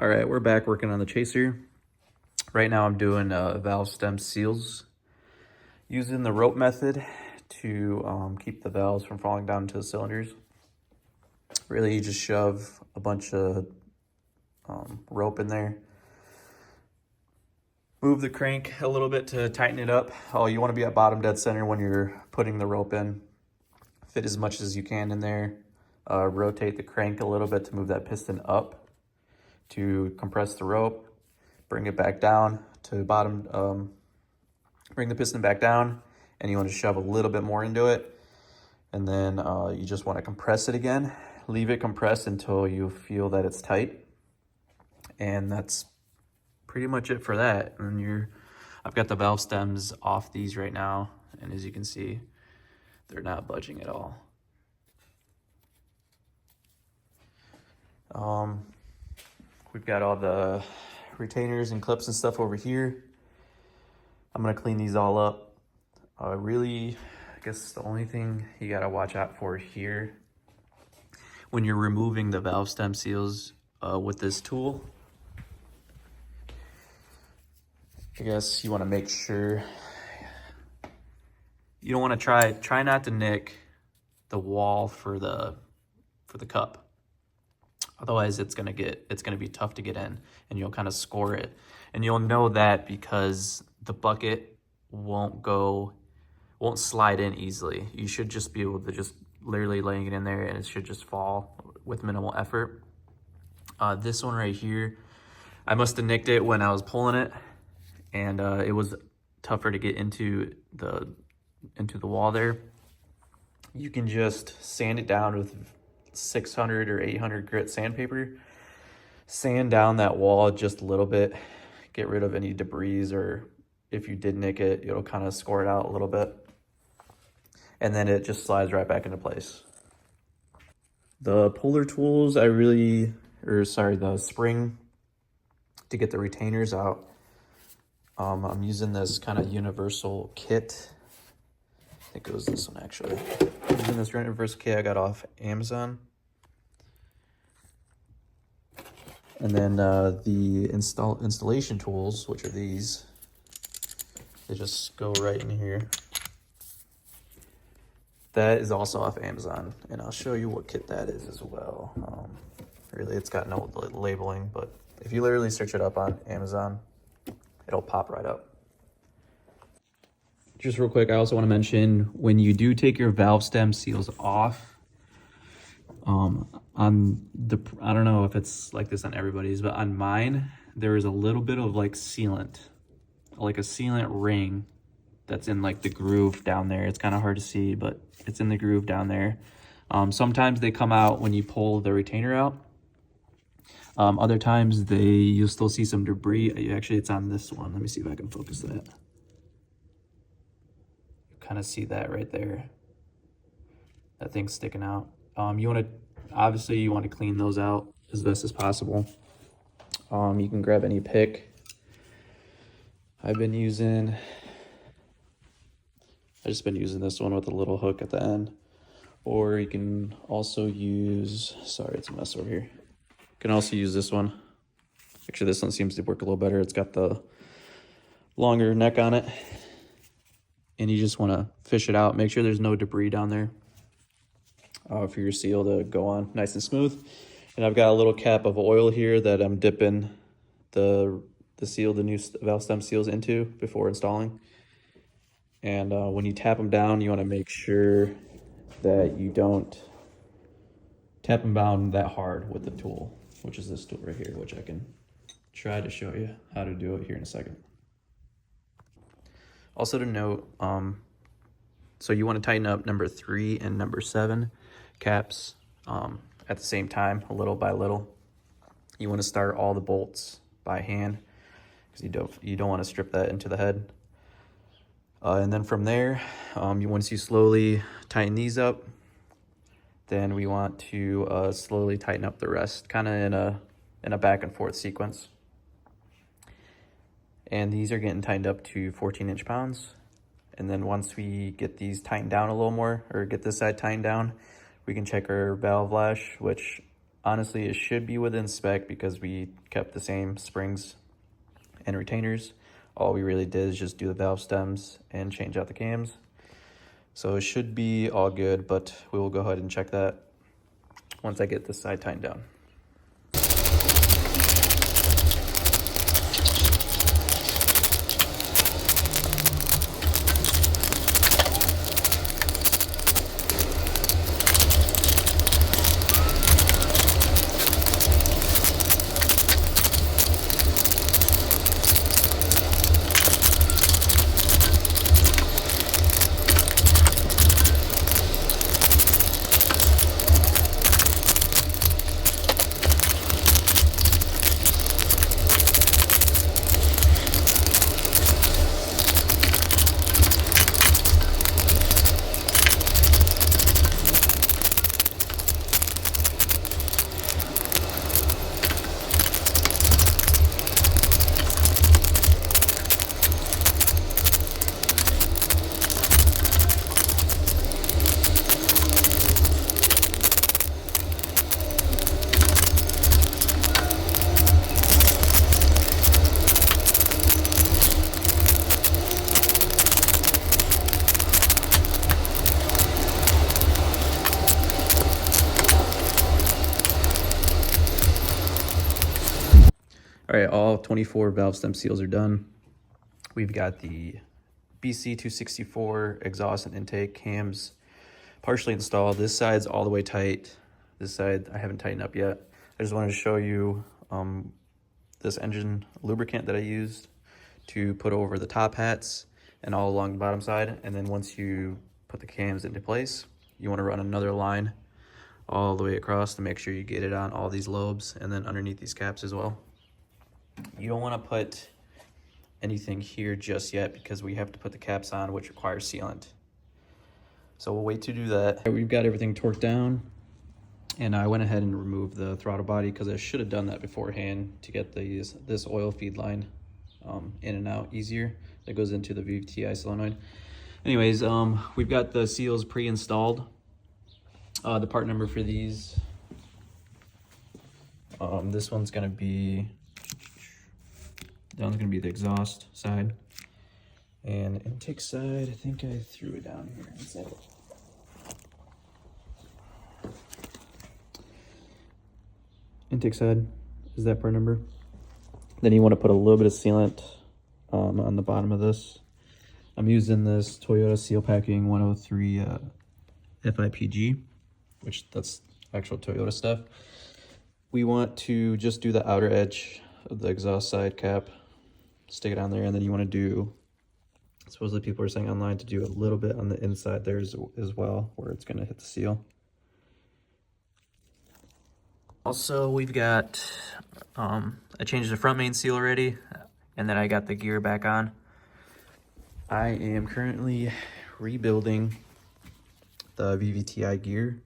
All right, we're back working on the chaser. Right now I'm doing valve stem seals using the rope method to keep the valves from falling down into the cylinders. Really, you just shove a bunch of rope in there. Move the crank a little bit to tighten it up. Oh, you want to be at bottom dead center when you're putting the rope in. Fit as much as you can in there. Rotate the crank a little bit to move that piston up to compress the rope. Bring it back down to bottom, bring the piston back down, and you want to shove a little bit more into it. And then you just want to compress it again. Leave it compressed until you feel that it's tight. And that's pretty much it for that. And I've got the valve stems off these right now, and as you can see, they're not budging at all. We've got all the retainers and clips and stuff over here. I'm gonna clean these all up. Really, I guess the only thing you gotta watch out for here when you're removing the valve stem seals with this tool, I guess you wanna make sure you don't wanna try not to nick the wall for the cup. Otherwise, it's gonna be tough to get in, and you'll kind of score it. And you'll know that because the bucket won't slide in easily. You should just be able to just literally laying it in there, and it should just fall with minimal effort. This one right here, I must have nicked it when I was pulling it, and it was tougher to get into the wall there. You can just sand it down with 600 or 800 grit sandpaper. Sand down that wall just a little bit, get rid of any debris, or if you did nick it, it'll kind of score it out a little bit, and then it just slides right back into place. The puller tools, the spring to get the retainers out, I'm using this kind of universal kit. I think it was this one actually. I'm using this universal kit I got off Amazon. And then the installation tools, which are these, they just go right in here. That is also off Amazon, and I'll show you what kit that is as well. Really, it's got no labeling, but if you literally search it up on Amazon, it'll pop right up. Just real quick, I also want to mention, when you do take your valve stem seals off, I don't know if it's like this on everybody's, but on mine, there is a little bit of like sealant, like a sealant ring that's in like the groove down there. It's kind of hard to see, but it's in the groove down there. Sometimes they come out when you pull the retainer out. Other times you'll still see some debris. Actually, it's on this one. Let me see if I can focus that. You kind of see that right there. That thing's sticking out. Obviously you want to clean those out as best as possible. You can grab any pick. I've just been using this one with a little hook at the end. Or you can also use, sorry, it's a mess over here. You can also use this one. Actually, this one seems to work a little better. It's got the longer neck on it. And you just want to fish it out. Make sure there's no debris down there for your seal to go on nice and smooth. And I've got a little cap of oil here that I'm dipping the new valve stem seals into before installing. And when you tap them down, you want to make sure that you don't tap them down that hard with the tool, which is this tool right here, which I can try to show you how to do it here in a second. Also to note, so you want to tighten up number 3 and number 7 caps at the same time, little by little. You want to start all the bolts by hand because you don't want to strip that into the head. And then from there, once you slowly tighten these up, then we want to slowly tighten up the rest, kind of in a back and forth sequence. And these are getting tightened up to 14 inch-pounds. And then once we get these tightened down a little more, or get this side tightened down, we can check our valve lash, which Honestly, it should be within spec because we kept the same springs and retainers. All we really did is just do the valve stems and change out the cams. So it should be all good, but we will go ahead and check that once I get this side tightened down. All right, all 24 valve stem seals are done. We've got the BC264 exhaust and intake cams partially installed. This side's all the way tight. This side I haven't tightened up yet. I just wanted to show you this engine lubricant that I used to put over the top hats and all along the bottom side. And then once you put the cams into place, you want to run another line all the way across to make sure you get it on all these lobes and then underneath these caps as well. You don't want to put anything here just yet because we have to put the caps on, which requires sealant. So we'll wait to do that. We've got everything torqued down, and I went ahead and removed the throttle body because I should have done that beforehand to get this oil feed line in and out easier. That goes into the VVTi solenoid. Anyways, we've got the seals pre-installed. The part number for these, this one's gonna be, that one's gonna be the exhaust side, and intake side, I think I threw it down here inside it. Intake side is that part number. Then you want to put a little bit of sealant on the bottom of this. I'm using this Toyota Seal Packing 103 FIPG, which that's actual Toyota stuff. We want to just do the outer edge of the exhaust side cap, stick it on there, and then you want to do, supposedly people are saying online to do a little bit on the inside there as well, where it's going to hit the seal. Also, we've got, I changed the front main seal already, and then I got the gear back on. I am currently rebuilding the VVTi gear.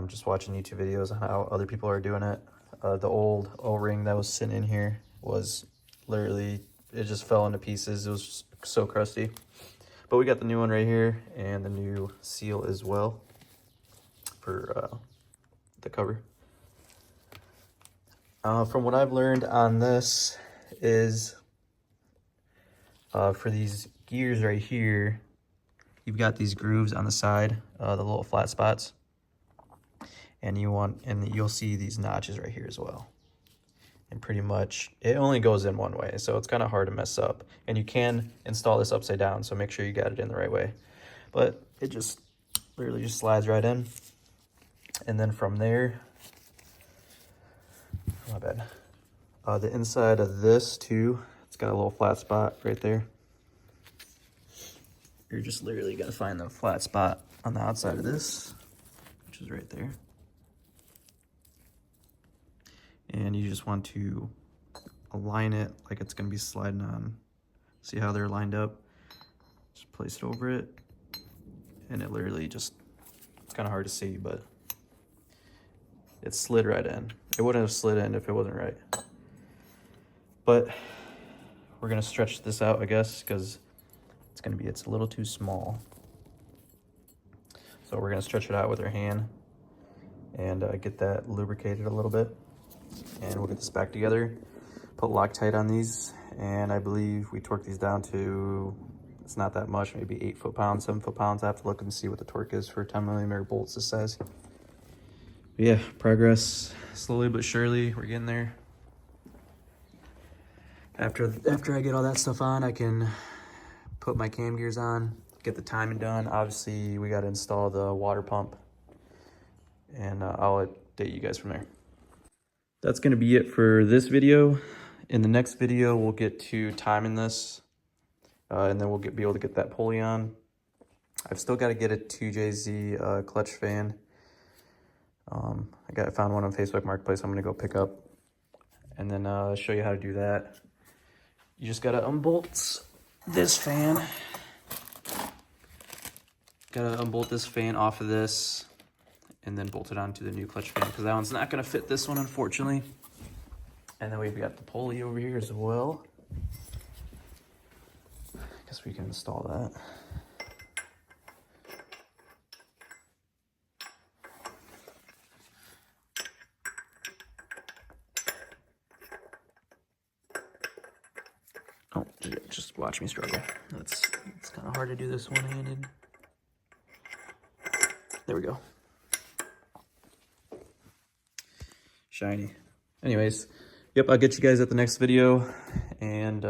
Just watching YouTube videos on how other people are doing it. The old O-ring that was sitting in here was literally, it just fell into pieces. It was so crusty. But we got the new one right here and the new seal as well for the cover. From what I've learned on this is for these gears right here, you've got these grooves on the side, the little flat spots, and you'll see these notches right here as well. And pretty much it only goes in one way, so it's kind of hard to mess up. And you can install this upside down, so make sure you got it in the right way. But it just literally just slides right in, and then from there, my bad. The inside of this too, it's got a little flat spot right there. You're just literally gonna find the flat spot on the outside of this, which is right there. And you just want to align it like it's gonna be sliding on. See how they're lined up? Just place it over it, and it literally just, it's kind of hard to see, but it slid right in. It wouldn't have slid in if it wasn't right. But we're gonna stretch this out, I guess, because it's a little too small. So we're gonna stretch it out with our hand, and get that lubricated a little bit. And we'll get this back together, put Loctite on these, and I believe we torque these down to, it's not that much, maybe 8 foot-pounds, 7 foot-pounds. I have to look and see what the torque is for 10mm bolts this size. But yeah, progress slowly but surely, we're getting there. After I get all that stuff on, I can put my cam gears on, get the timing done. Obviously, we got to install the water pump, and I'll update you guys from there. That's going to be it for this video. In the next video, we'll get to timing this, and then we'll be able to get that pulley on. I've still got to get a 2JZ clutch fan. I found one on Facebook Marketplace. I'm going to go pick up, and then show you how to do that. You just got to unbolt this fan. Got to unbolt this fan off of this, and then bolt it onto the new clutch fan, because that one's not going to fit this one, unfortunately. And then we've got the pulley over here as well. I guess we can install that. Oh, just watch me struggle. It's kind of hard to do this one-handed. There we go. Shiny. Anyways, yep, I'll get you guys at the next video, and